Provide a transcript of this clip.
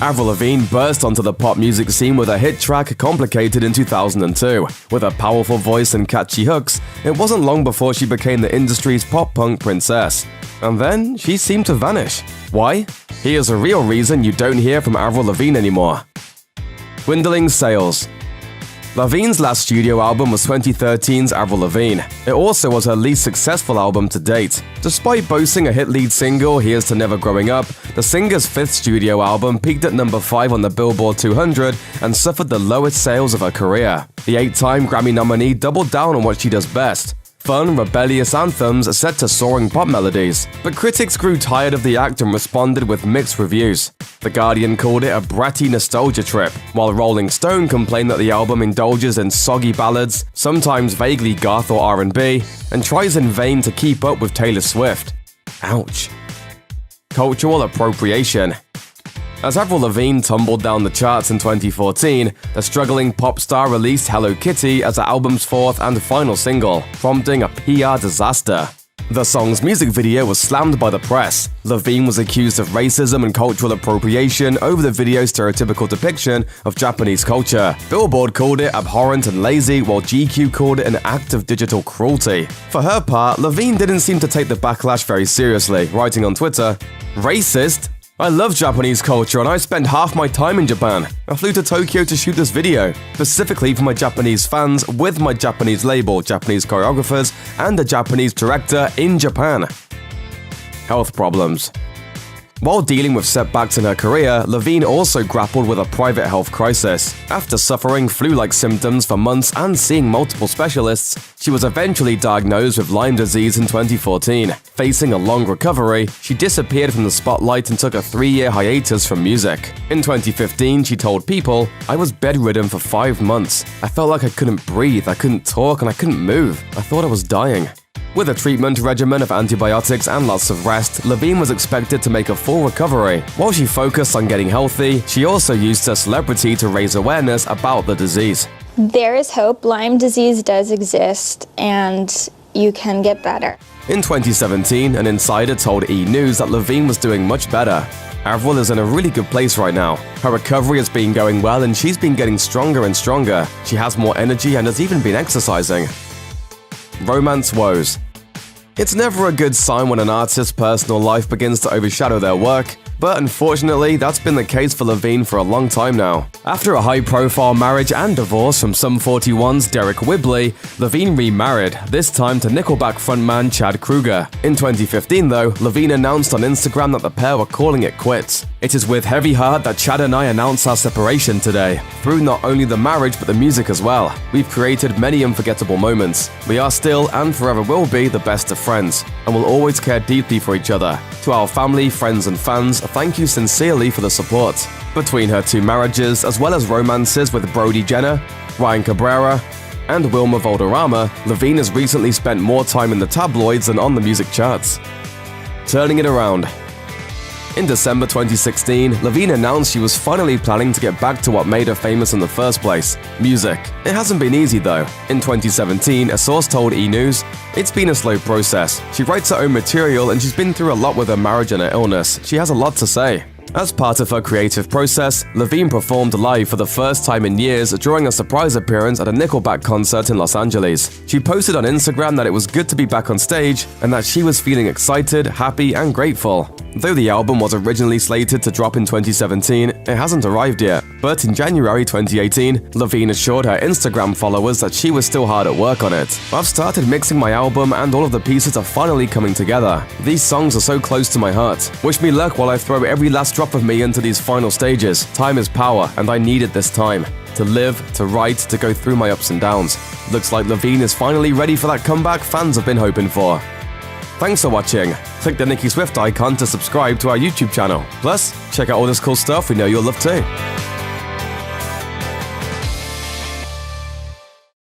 Avril Lavigne burst onto the pop music scene with a hit track Complicated in 2002. With her powerful voice and catchy hooks, it wasn't long before she became the industry's pop-punk princess. And then she seemed to vanish. Why? Here's a real reason you don't hear from Avril Lavigne anymore. Dwindling sales. Lavigne's last studio album was 2013's Avril Lavigne. It also was her least successful album to date. Despite boasting a hit lead single, Here's to Never Growing Up, the singer's fifth studio album peaked at number 5 on the Billboard 200 and suffered the lowest sales of her career. The 8-time Grammy nominee doubled down on what she does best: fun, rebellious anthems set to soaring pop melodies. But critics grew tired of the act and responded with mixed reviews. The Guardian called it a bratty nostalgia trip, while Rolling Stone complained that the album indulges in soggy ballads, sometimes vaguely goth or R&B, and tries in vain to keep up with Taylor Swift. Ouch. Cultural appropriation. As Avril Lavigne tumbled down the charts in 2014, the struggling pop star released Hello Kitty as the album's fourth and final single, prompting a PR disaster. The song's music video was slammed by the press. Lavigne was accused of racism and cultural appropriation over the video's stereotypical depiction of Japanese culture. Billboard called it abhorrent and lazy, while GQ called it an act of digital cruelty. For her part, Lavigne didn't seem to take the backlash very seriously, writing on Twitter, "Racist? I love Japanese culture and I spend half my time in Japan. I flew to Tokyo to shoot this video, specifically for my Japanese fans, with my Japanese label, Japanese choreographers, and a Japanese director in Japan." Health problems. While dealing with setbacks in her career, Lavigne also grappled with a private health crisis. After suffering flu-like symptoms for months and seeing multiple specialists, she was eventually diagnosed with Lyme disease in 2014. Facing a long recovery, she disappeared from the spotlight and took a 3-year hiatus from music. In 2015, she told People, "I was bedridden for 5 months. I felt like I couldn't breathe, I couldn't talk, and I couldn't move. I thought I was dying." With a treatment regimen of antibiotics and lots of rest, Lavigne was expected to make a full recovery. While she focused on getting healthy, she also used her celebrity to raise awareness about the disease. There is hope. Lyme disease does exist, and you can get better. In 2017, an insider told E! News that Lavigne was doing much better. Avril is in a really good place right now. Her recovery has been going well and she's been getting stronger and stronger. She has more energy and has even been exercising. Romance woes. It's never a good sign when an artist's personal life begins to overshadow their work, but unfortunately, that's been the case for Lavigne for a long time now. After a high-profile marriage and divorce from Sum 41's Derek Whibley, Lavigne remarried, this time to Nickelback frontman Chad Kroeger. In 2015, though, Lavigne announced on Instagram that the pair were calling it quits. "It is with heavy heart that Chad and I announce our separation today, through not only the marriage but the music as well. We've created many unforgettable moments. We are still and forever will be the best of friends, and will always care deeply for each other. To our family, friends and fans, thank you sincerely for the support." Between her 2 marriages, as well as romances with Brody Jenner, Ryan Cabrera, and Wilmer Valderrama, Lavigne has recently spent more time in the tabloids than on the music charts. Turning it around. In December 2016, Lavigne announced she was finally planning to get back to what made her famous in the first place: music. It hasn't been easy though. In 2017, a source told E! News, "It's been a slow process. She writes her own material and she's been through a lot with her marriage and her illness. She has a lot to say." As part of her creative process, Lavigne performed live for the first time in years during a surprise appearance at a Nickelback concert in Los Angeles. She posted on Instagram that it was good to be back on stage and that she was feeling excited, happy, and grateful. Though the album was originally slated to drop in 2017, it hasn't arrived yet. But in January 2018, Lavigne assured her Instagram followers that she was still hard at work on it. "I've started mixing my album and all of the pieces are finally coming together. These songs are so close to my heart. Wish me luck while I throw every last drop of me into these final stages. Time is power, and I needed this time. To live, to write, to go through my ups and downs." Looks like Lavigne is finally ready for that comeback fans have been hoping for. Thanks for watching. Click the Nicki Swift icon to subscribe to our YouTube channel. Plus, check out all this cool stuff we know you'll love too.